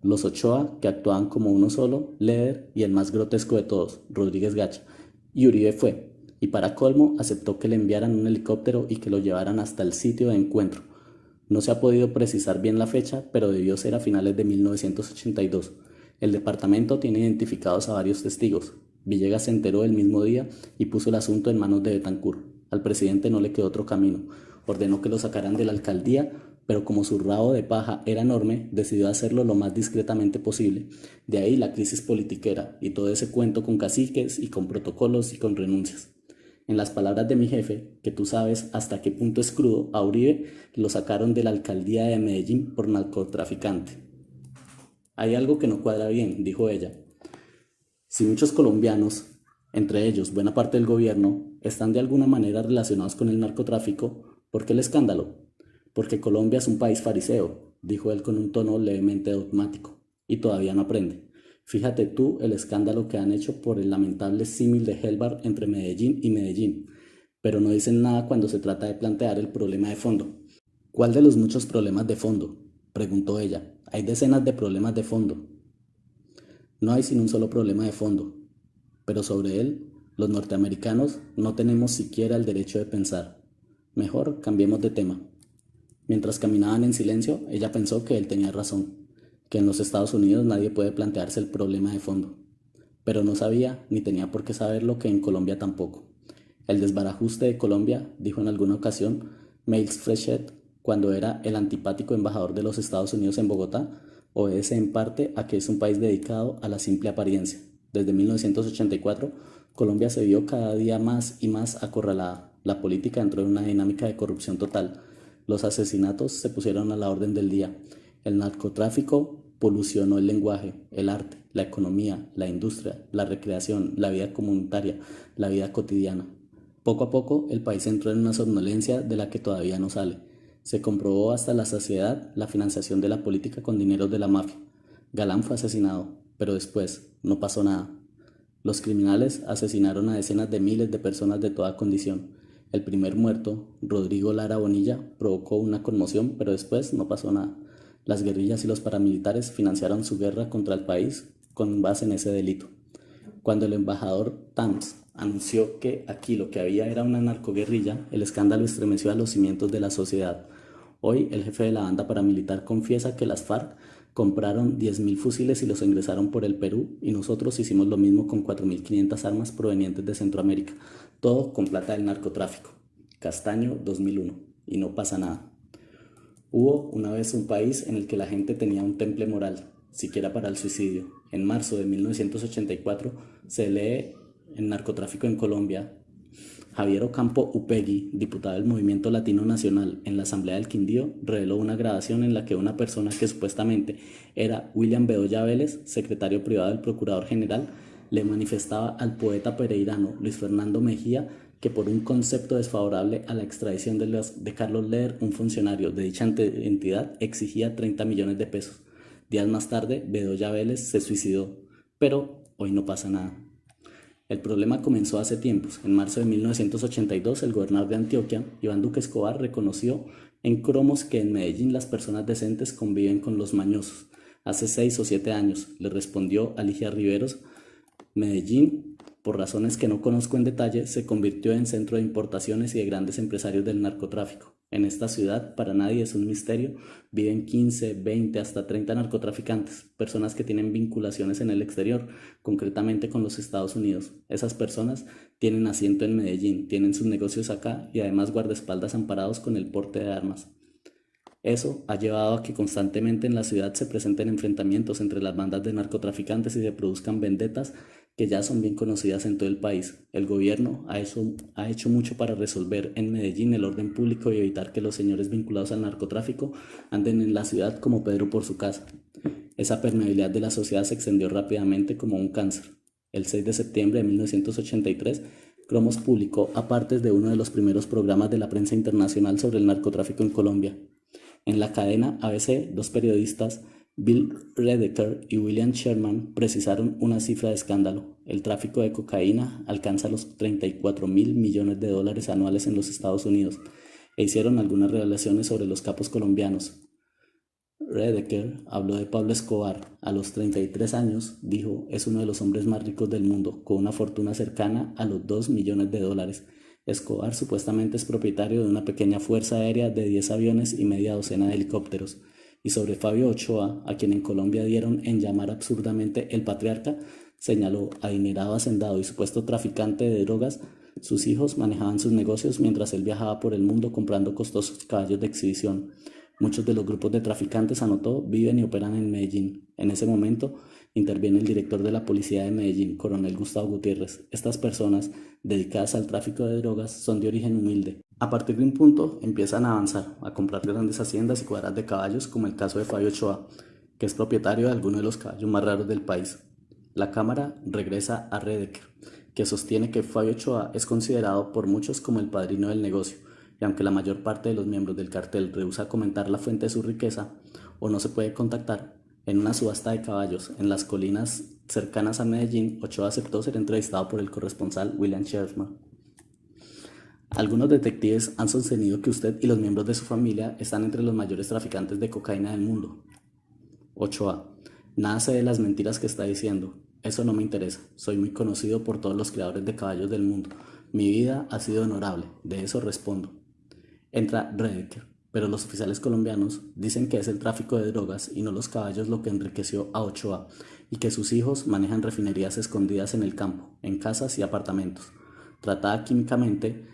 los Ochoa, que actuaban como uno solo, Leder y el más grotesco de todos, Rodríguez Gacha. Y Uribe fue, y para colmo aceptó que le enviaran un helicóptero y que lo llevaran hasta el sitio de encuentro. No se ha podido precisar bien la fecha, pero debió ser a finales de 1982. El departamento tiene identificados a varios testigos. Villegas se enteró el mismo día y puso el asunto en manos de Betancur. Al presidente no le quedó otro camino. Ordenó que lo sacaran de la alcaldía, pero como su rabo de paja era enorme, decidió hacerlo lo más discretamente posible. De ahí la crisis politiquera y todo ese cuento con caciques y con protocolos y con renuncias. En las palabras de mi jefe, que tú sabes hasta qué punto es crudo, a Uribe lo sacaron de la alcaldía de Medellín por narcotraficante. Hay algo que no cuadra bien, dijo ella. Si muchos colombianos, entre ellos buena parte del gobierno, están de alguna manera relacionados con el narcotráfico, ¿por qué el escándalo? Porque Colombia es un país fariseo, dijo él con un tono levemente dogmático, y todavía no aprende. Fíjate tú el escándalo que han hecho por el lamentable símil de Helbar entre Medellín y Medellín, pero no dicen nada cuando se trata de plantear el problema de fondo. ¿Cuál de los muchos problemas de fondo?, preguntó ella. Hay decenas de problemas de fondo. No hay sino un solo problema de fondo, pero sobre él, los norteamericanos no tenemos siquiera el derecho de pensar. Mejor cambiemos de tema. Mientras caminaban en silencio, ella pensó que él tenía razón, que en los Estados Unidos nadie puede plantearse el problema de fondo, pero no sabía ni tenía por qué saberlo que en Colombia tampoco. El desbarajuste de Colombia, dijo en alguna ocasión Miles Fréchet, cuando era el antipático embajador de los Estados Unidos en Bogotá, obedece en parte a que es un país dedicado a la simple apariencia. Desde 1984, Colombia se vio cada día más y más acorralada. La política entró en una dinámica de corrupción total. Los asesinatos se pusieron a la orden del día. El narcotráfico polucionó el lenguaje, el arte, la economía, la industria, la recreación, la vida comunitaria, la vida cotidiana. Poco a poco, el país entró en una somnolencia de la que todavía no sale. Se comprobó hasta la saciedad la financiación de la política con dineros de la mafia. Galán fue asesinado, pero después no pasó nada. Los criminales asesinaron a decenas de miles de personas de toda condición. El primer muerto, Rodrigo Lara Bonilla, provocó una conmoción, pero después no pasó nada. Las guerrillas y los paramilitares financiaron su guerra contra el país con base en ese delito. Cuando el embajador Tams anunció que aquí lo que había era una narcoguerrilla, el escándalo estremeció a los cimientos de la sociedad. Hoy el jefe de la banda paramilitar confiesa que las FARC Compraron 10.000 fusiles y los ingresaron por el Perú, y nosotros hicimos lo mismo con 4.500 armas provenientes de Centroamérica, todo con plata del narcotráfico. Castaño, 2001. Y no pasa nada. Hubo una vez un país en el que la gente tenía un temple moral, siquiera para el suicidio. En marzo de 1984 se lee el narcotráfico en Colombia. Javier Ocampo Upegui, diputado del Movimiento Latino Nacional en la Asamblea del Quindío, reveló una grabación en la que una persona que supuestamente era William Bedoya Vélez, secretario privado del Procurador General, le manifestaba al poeta pereirano Luis Fernando Mejía que por un concepto desfavorable a la extradición de Carlos Leder, un funcionario de dicha entidad, exigía 30 millones de pesos. Días más tarde, Bedoya Vélez se suicidó, pero hoy no pasa nada. El problema comenzó hace tiempos. En marzo de 1982, el gobernador de Antioquia, Iván Duque Escobar, reconoció en cromos que en Medellín las personas decentes conviven con los mañosos. Hace 6 o 7 años, le respondió Alicia Riveros, Medellín, por razones que no conozco en detalle, se convirtió en centro de importaciones y de grandes empresarios del narcotráfico. En esta ciudad, para nadie es un misterio, viven 15, 20, hasta 30 narcotraficantes, personas que tienen vinculaciones en el exterior, concretamente con los Estados Unidos. Esas personas tienen asiento en Medellín, tienen sus negocios acá y además guardaespaldas amparados con el porte de armas. Eso ha llevado a que constantemente en la ciudad se presenten enfrentamientos entre las bandas de narcotraficantes y se produzcan vendetas que ya son bien conocidas en todo el país. El gobierno ha hecho mucho para resolver en Medellín el orden público y evitar que los señores vinculados al narcotráfico anden en la ciudad como Pedro por su casa. Esa permeabilidad de la sociedad se extendió rápidamente como un cáncer. El 6 de septiembre de 1983, Cromos publicó apartes de uno de los primeros programas de la prensa internacional sobre el narcotráfico en Colombia. En la cadena ABC, dos periodistas, Bill Redeker y William Sherman, precisaron una cifra de escándalo. El tráfico de cocaína alcanza los 34.000 millones de dólares anuales en los Estados Unidos, e hicieron algunas revelaciones sobre los capos colombianos. Redeker habló de Pablo Escobar. A los 33 años, dijo, es uno de los hombres más ricos del mundo, con una fortuna cercana a los 2 millones de dólares. Escobar supuestamente es propietario de una pequeña fuerza aérea de 10 aviones y media docena de helicópteros. Y sobre Fabio Ochoa, a quien en Colombia dieron en llamar absurdamente el patriarca, señaló, adinerado, hacendado y supuesto traficante de drogas, sus hijos manejaban sus negocios mientras él viajaba por el mundo comprando costosos caballos de exhibición. Muchos de los grupos de traficantes, anotó, viven y operan en Medellín. En ese momento interviene el director de la policía de Medellín, coronel Gustavo Gutiérrez. Estas personas, dedicadas al tráfico de drogas, son de origen humilde. A partir de un punto empiezan a avanzar, a comprar grandes haciendas y cuadras de caballos, como el caso de Fabio Ochoa, que es propietario de algunos de los caballos más raros del país. La cámara regresa a Redeker, que sostiene que Fabio Ochoa es considerado por muchos como el padrino del negocio, y aunque la mayor parte de los miembros del cartel rehúsa comentar la fuente de su riqueza o no se puede contactar, en una subasta de caballos en las colinas cercanas a Medellín, Ochoa aceptó ser entrevistado por el corresponsal William Sherman. Algunos detectives han sostenido que usted y los miembros de su familia están entre los mayores traficantes de cocaína del mundo. Ochoa, nada sé de las mentiras que está diciendo. Eso no me interesa. Soy muy conocido por todos los criadores de caballos del mundo. Mi vida ha sido honorable. De eso respondo. Entra Redeker, pero los oficiales colombianos dicen que es el tráfico de drogas y no los caballos lo que enriqueció a Ochoa, y que sus hijos manejan refinerías escondidas en el campo, en casas y apartamentos. Tratada químicamente,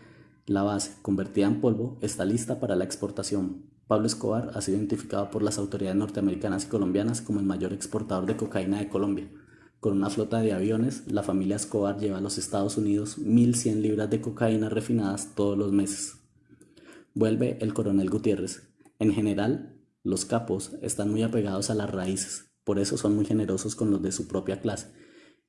la base, convertida en polvo, está lista para la exportación. Pablo Escobar ha sido identificado por las autoridades norteamericanas y colombianas como el mayor exportador de cocaína de Colombia. Con una flota de aviones, la familia Escobar lleva a los Estados Unidos 1.100 libras de cocaína refinadas todos los meses. Vuelve el coronel Gutiérrez. En general, los capos están muy apegados a las raíces, por eso son muy generosos con los de su propia clase.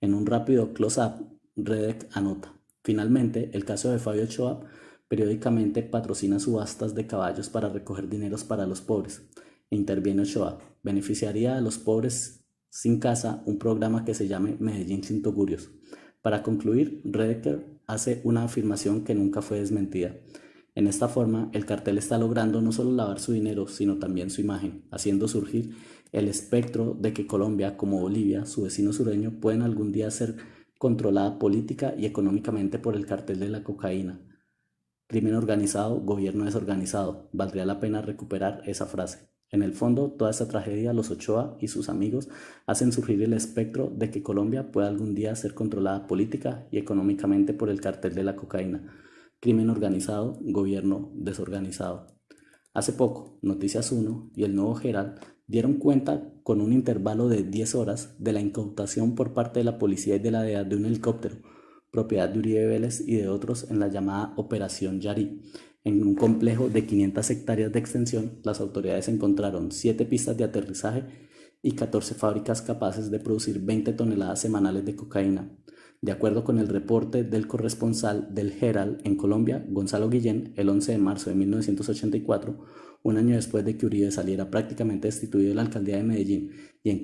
En un rápido close-up, Redek anota. Finalmente, el caso de Fabio Ochoa periódicamente patrocina subastas de caballos para recoger dineros para los pobres. Interviene Ochoa. Beneficiaría a los pobres sin casa un programa que se llame Medellín sin tugurios. Para concluir, Redeker hace una afirmación que nunca fue desmentida. En esta forma, el cartel está logrando no solo lavar su dinero, sino también su imagen, haciendo surgir el espectro de que Colombia, como Bolivia, su vecino sureño, pueden algún día ser controlada política y económicamente por el cartel de la cocaína. Crimen organizado, gobierno desorganizado. Valdría la pena recuperar esa frase. En el fondo, toda esta tragedia, los Ochoa y sus amigos hacen surgir el espectro de que Colombia pueda algún día ser controlada política y económicamente por el cartel de la cocaína, crimen organizado, gobierno desorganizado. Hace poco, Noticias 1 y el Nuevo Herald dieron cuenta con un intervalo de 10 horas de la incautación por parte de la policía y de la DEA de un helicóptero, propiedad de Uribe Vélez y de otros en la llamada Operación Yari. En un complejo de 500 hectáreas de extensión, las autoridades encontraron 7 pistas de aterrizaje y 14 fábricas capaces de producir 20 toneladas semanales de cocaína. De acuerdo con el reporte del corresponsal del Herald en Colombia, Gonzalo Guillén, el 11 de marzo de 1984, un año después de que Uribe saliera prácticamente destituido de la alcaldía de Medellín y en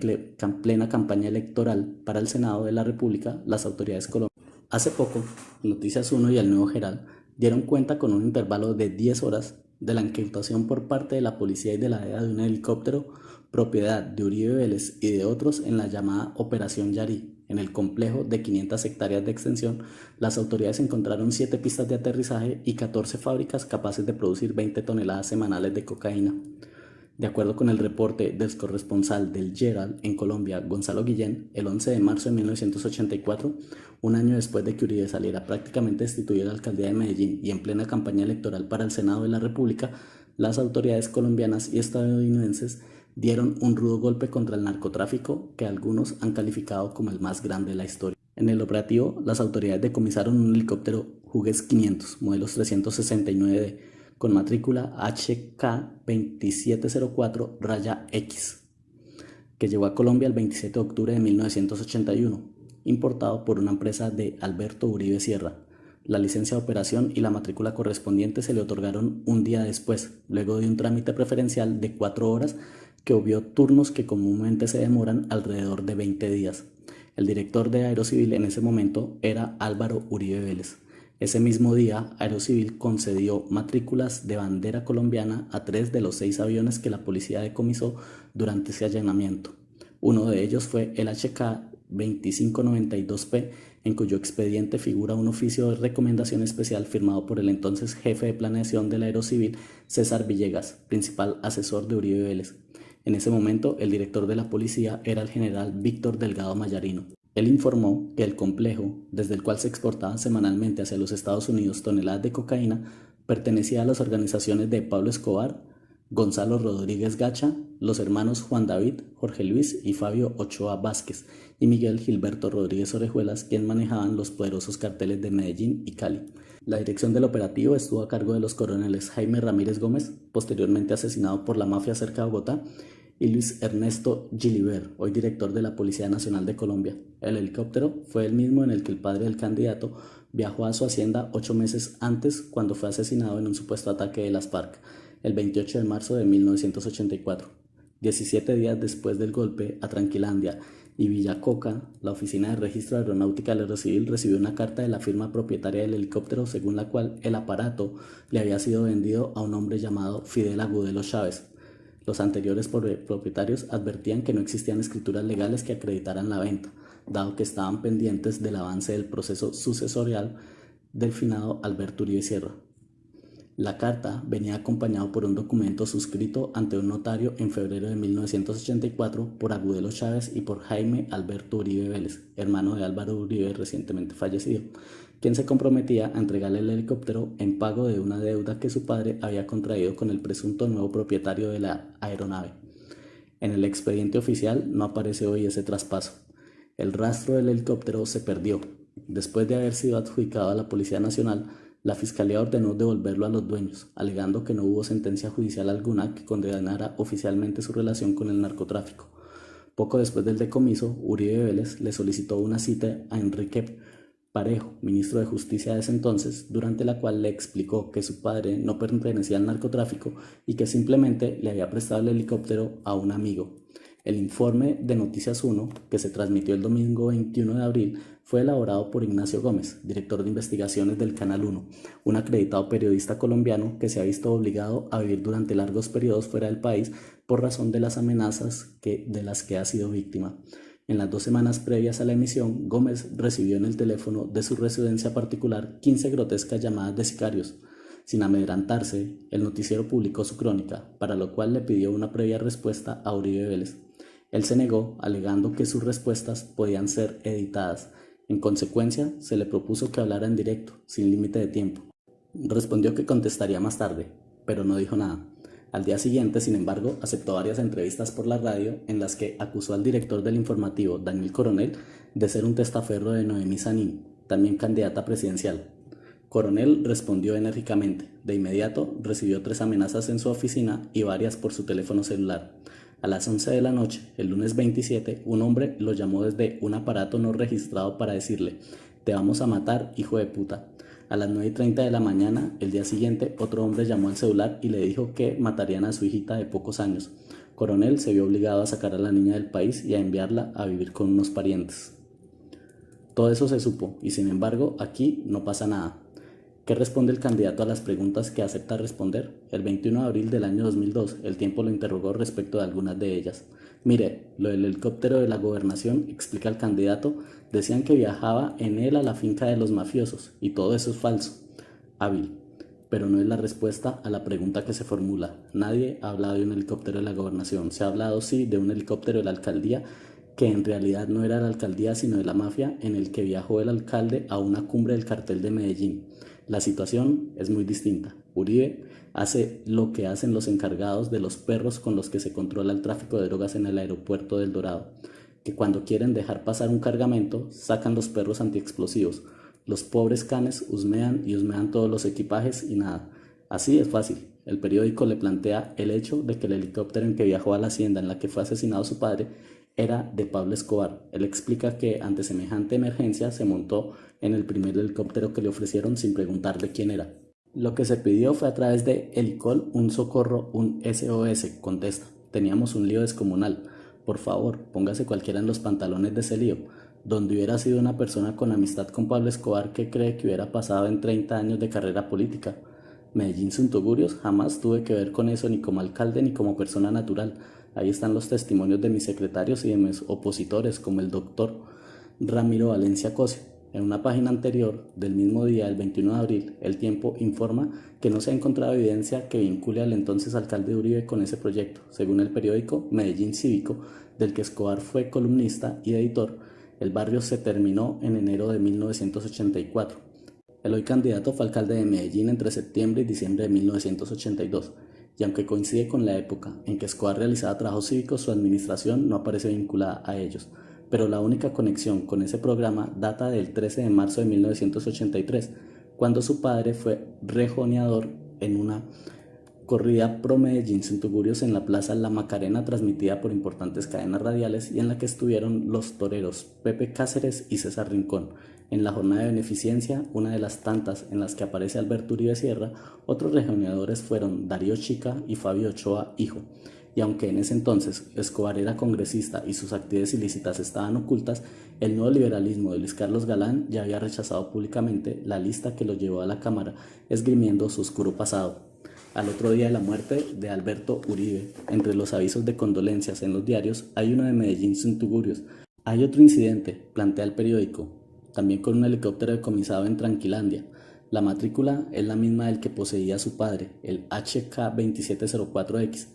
plena campaña electoral para el Senado de la República, las autoridades colombianas. Hace poco, Noticias 1 y el Nuevo Herald dieron cuenta con un intervalo de 10 horas de la incautación por parte de la policía y de la DEA de un helicóptero propiedad de Uribe Vélez y de otros en la llamada Operación Yari. En el complejo de 500 hectáreas de extensión, las autoridades encontraron 7 pistas de aterrizaje y 14 fábricas capaces de producir 20 toneladas semanales de cocaína. De acuerdo con el reporte del corresponsal del Herald en Colombia, Gonzalo Guillén, el 11 de marzo de 1984, un año después de que Uribe saliera prácticamente destituido de la alcaldía de Medellín y en plena campaña electoral para el Senado de la República, las autoridades colombianas y estadounidenses dieron un rudo golpe contra el narcotráfico que algunos han calificado como el más grande de la historia. En el operativo, las autoridades decomisaron un helicóptero Hughes 500, modelos 369D, con matrícula HK2704-X, que llegó a Colombia el 27 de octubre de 1981, importado por una empresa de Alberto Uribe Sierra. La licencia de operación y la matrícula correspondiente se le otorgaron un día después, luego de un trámite preferencial de 4 horas que obvió turnos que comúnmente se demoran alrededor de 20 días. El director de Aerocivil en ese momento era Álvaro Uribe Vélez. Ese mismo día, Aerocivil concedió matrículas de bandera colombiana a 3 de los 6 aviones que la policía decomisó durante ese allanamiento. Uno de ellos fue el HK2592P, en cuyo expediente figura un oficio de recomendación especial firmado por el entonces jefe de planeación del Aerocivil, César Villegas, principal asesor de Uribe Vélez. En ese momento, el director de la policía era el general Víctor Delgado Mayarino. Él informó que el complejo, desde el cual se exportaban semanalmente hacia los Estados Unidos toneladas de cocaína, pertenecía a las organizaciones de Pablo Escobar, Gonzalo Rodríguez Gacha, los hermanos Juan David, Jorge Luis y Fabio Ochoa Vázquez y Miguel Gilberto Rodríguez Orejuelas, quien manejaban los poderosos carteles de Medellín y Cali. La dirección del operativo estuvo a cargo de los coroneles Jaime Ramírez Gómez, posteriormente asesinado por la mafia cerca de Bogotá, y Luis Ernesto Gilibert, hoy director de la Policía Nacional de Colombia. El helicóptero fue el mismo en el que el padre del candidato viajó a su hacienda 8 meses antes, cuando fue asesinado en un supuesto ataque de las FARC, el 28 de marzo de 1984. 17 días después del golpe a Tranquilandia y Villacoca, la Oficina de Registro Aeronáutica del Aerocivil recibió una carta de la firma propietaria del helicóptero según la cual el aparato le había sido vendido a un hombre llamado Fidel Agudelo Chávez. Los anteriores propietarios advertían que no existían escrituras legales que acreditaran la venta, dado que estaban pendientes del avance del proceso sucesorial del finado Alberto Uribe Sierra. La carta venía acompañado por un documento suscrito ante un notario en febrero de 1984 por Agudelo Chávez y por Jaime Alberto Uribe Vélez, hermano de Álvaro Uribe recientemente fallecido, quien se comprometía a entregarle el helicóptero en pago de una deuda que su padre había contraído con el presunto nuevo propietario de la aeronave. En el expediente oficial no aparece hoy ese traspaso. El rastro del helicóptero se perdió. Después de haber sido adjudicado a la Policía Nacional, la Fiscalía ordenó devolverlo a los dueños, alegando que no hubo sentencia judicial alguna que condenara oficialmente su relación con el narcotráfico. Poco después del decomiso, Uribe Vélez le solicitó una cita a Enrique Parejo, ministro de Justicia de ese entonces, durante la cual le explicó que su padre no pertenecía al narcotráfico y que simplemente le había prestado el helicóptero a un amigo. El informe de Noticias 1, que se transmitió el domingo 21 de abril, fue elaborado por Ignacio Gómez, director de investigaciones del Canal 1, un acreditado periodista colombiano que se ha visto obligado a vivir durante largos periodos fuera del país por razón de las amenazas de las que ha sido víctima. En las 2 semanas previas a la emisión, Gómez recibió en el teléfono de su residencia particular 15 grotescas llamadas de sicarios. Sin amedrantarse, el noticiero publicó su crónica, para lo cual le pidió una previa respuesta a Uribe Vélez. Él se negó, alegando que sus respuestas podían ser editadas. En consecuencia, se le propuso que hablara en directo, sin límite de tiempo. Respondió que contestaría más tarde, pero no dijo nada. Al día siguiente, sin embargo, aceptó varias entrevistas por la radio en las que acusó al director del informativo, Daniel Coronel, de ser un testaferro de Noemí Sanín, también candidata presidencial. Coronel respondió enérgicamente. De inmediato recibió 3 amenazas en su oficina y varias por su teléfono celular. A las 11 de la noche, el lunes 27, un hombre lo llamó desde un aparato no registrado para decirle: «Te vamos a matar, hijo de puta». A las 9:30 de la mañana, el día siguiente, otro hombre llamó al celular y le dijo que matarían a su hijita de pocos años. Coronel se vio obligado a sacar a la niña del país y a enviarla a vivir con unos parientes. Todo eso se supo, y sin embargo, aquí no pasa nada. ¿Qué responde el candidato a las preguntas que acepta responder? El 21 de abril del año 2002, El Tiempo lo interrogó respecto de algunas de ellas. «Mire, lo del helicóptero de la gobernación», explica el candidato, «decían que viajaba en él a la finca de los mafiosos, y todo eso es falso». Hábil. Pero no es la respuesta a la pregunta que se formula. Nadie ha hablado de un helicóptero de la gobernación. Se ha hablado, sí, de un helicóptero de la alcaldía, que en realidad no era la alcaldía sino de la mafia, en el que viajó el alcalde a una cumbre del cartel de Medellín. La situación es muy distinta. Uribe hace lo que hacen los encargados de los perros con los que se controla el tráfico de drogas en el aeropuerto del Dorado, que cuando quieren dejar pasar un cargamento sacan los perros antiexplosivos. Los pobres canes husmean y husmean todos los equipajes y nada. Así es fácil. El periódico le plantea el hecho de que el helicóptero en que viajó a la hacienda en la que fue asesinado su padre era de Pablo Escobar. Él explica que ante semejante emergencia se montó en el primer helicóptero que le ofrecieron sin preguntarle quién era. Lo que se pidió fue a través de Helicol un socorro, un SOS, contesta. Teníamos un lío descomunal. Por favor, póngase cualquiera en los pantalones de ese lío. Donde hubiera sido una persona con amistad con Pablo Escobar, ¿qué cree que hubiera pasado en 30 años de carrera política? Medellín sin tugurios, jamás tuve que ver con eso ni como alcalde ni como persona natural. Ahí están los testimonios de mis secretarios y de mis opositores, como el doctor Ramiro Valencia Cosio. En una página anterior del mismo día, el 21 de abril, El Tiempo informa que no se ha encontrado evidencia que vincule al entonces alcalde Uribe con ese proyecto. Según el periódico Medellín Cívico, del que Escobar fue columnista y editor, el barrio se terminó en enero de 1984. El hoy candidato fue alcalde de Medellín entre septiembre y diciembre de 1982. Y aunque coincide con la época en que Escobar realizaba trabajos cívicos, su administración no aparece vinculada a ellos. Pero la única conexión con ese programa data del 13 de marzo de 1983, cuando su padre fue rejoneador en una corrida pro Medellín sin tugurios en la Plaza La Macarena, transmitida por importantes cadenas radiales y en la que estuvieron los toreros Pepe Cáceres y César Rincón. En la jornada de beneficencia, una de las tantas en las que aparece Alberto Uribe Sierra, otros rejoneadores fueron Darío Chica y Fabio Ochoa, hijo. Y aunque en ese entonces Escobar era congresista y sus actividades ilícitas estaban ocultas, el nuevo liberalismo de Luis Carlos Galán ya había rechazado públicamente la lista que lo llevó a la Cámara, esgrimiendo su oscuro pasado. Al otro día de la muerte de Alberto Uribe, entre los avisos de condolencias en los diarios, hay uno de Medellín sin tugurios. Hay otro incidente, plantea el periódico, también con un helicóptero decomisado en Tranquilandia. La matrícula es la misma del que poseía su padre, el HK2704X.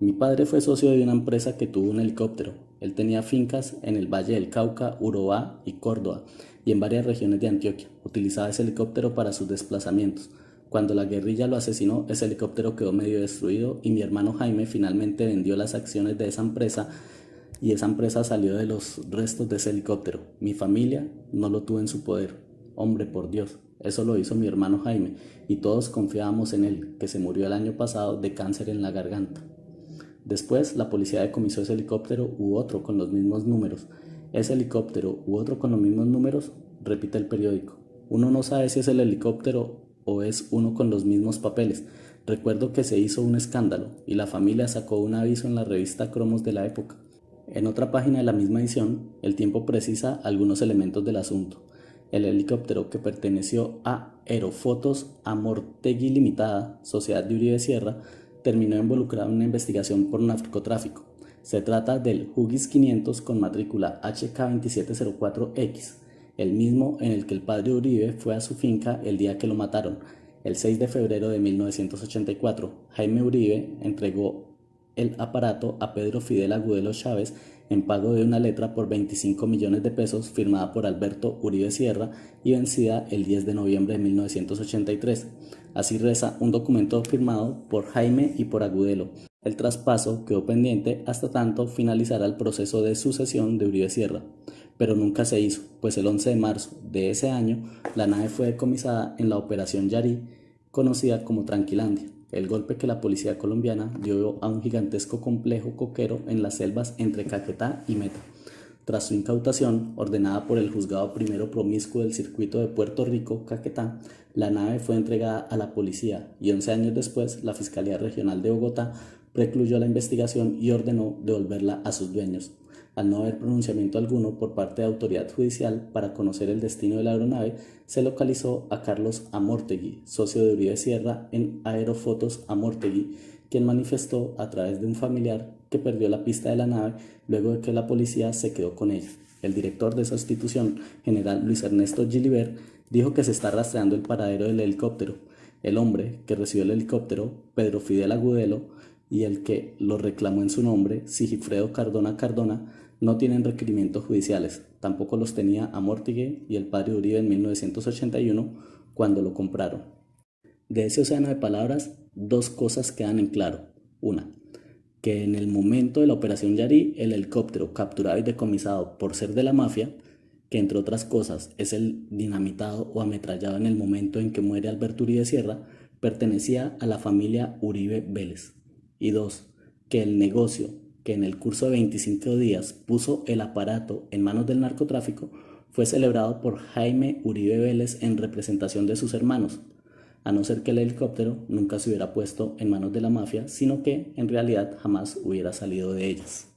Mi padre fue socio de una empresa que tuvo un helicóptero. Él tenía fincas en el Valle del Cauca, Urabá y Córdoba, y en varias regiones de Antioquia. Utilizaba ese helicóptero para sus desplazamientos. Cuando la guerrilla lo asesinó, ese helicóptero quedó medio destruido y mi hermano Jaime finalmente vendió las acciones de esa empresa y esa empresa salió de los restos de ese helicóptero. Mi familia no lo tuvo en su poder. Hombre, por Dios, eso lo hizo mi hermano Jaime y todos confiábamos en él, que se murió el año pasado de cáncer en la garganta. Después, la policía decomisó ese helicóptero u otro con los mismos números. Ese helicóptero u otro con los mismos números, repite el periódico. Uno no sabe si es el helicóptero o es uno con los mismos papeles. Recuerdo que se hizo un escándalo y la familia sacó un aviso en la revista Cromos de la época. En otra página de la misma edición, El Tiempo precisa algunos elementos del asunto. El helicóptero, que perteneció a Aerofotos Amortegui Limitada, sociedad de Uribe Sierra, terminó involucrado en una investigación por narcotráfico. Se trata del Hugis 500 con matrícula HK2704X, el mismo en el que el padre Uribe fue a su finca el día que lo mataron. El 6 de febrero de 1984, Jaime Uribe entregó el aparato a Pedro Fidel Agudelo Chávez en pago de una letra por 25 millones de pesos firmada por Alberto Uribe Sierra y vencida el 10 de noviembre de 1983. Así reza un documento firmado por Jaime y por Agudelo. El traspaso quedó pendiente hasta tanto finalizara el proceso de sucesión de Uribe Sierra, pero nunca se hizo, pues el 11 de marzo de ese año la nave fue decomisada en la Operación Yarí, conocida como Tranquilandia, el golpe que la policía colombiana dio a un gigantesco complejo coquero en las selvas entre Caquetá y Meta. Tras su incautación, ordenada por el Juzgado Primero Promiscuo del Circuito de Puerto Rico, Caquetá, la nave fue entregada a la policía y 11 años después la Fiscalía Regional de Bogotá precluyó la investigación y ordenó devolverla a sus dueños. Al no haber pronunciamiento alguno por parte de autoridad judicial para conocer el destino de la aeronave, se localizó a Carlos Amortegui, socio de Uribe Sierra en Aerofotos Amortegui, quien manifestó a través de un familiar que perdió la pista de la nave luego de que la policía se quedó con ella. El director de esa institución, general Luis Ernesto Gilibert, dijo que se está rastreando el paradero del helicóptero. El hombre que recibió el helicóptero, Pedro Fidel Agudelo, y el que lo reclamó en su nombre, Sigifredo Cardona Cardona, no tienen requerimientos judiciales. Tampoco los tenía Amortegui y el padre de Uribe en 1981 cuando lo compraron. De ese océano de palabras, dos cosas quedan en claro. Una, que en el momento de la Operación Yarí, el helicóptero capturado y decomisado por ser de la mafia, que entre otras cosas es el dinamitado o ametrallado en el momento en que muere Alberto Uribe Sierra, pertenecía a la familia Uribe Vélez. Y dos, que el negocio que en el curso de 25 días puso el aparato en manos del narcotráfico fue celebrado por Jaime Uribe Vélez en representación de sus hermanos, a no ser que el helicóptero nunca se hubiera puesto en manos de la mafia, sino que en realidad jamás hubiera salido de ellas.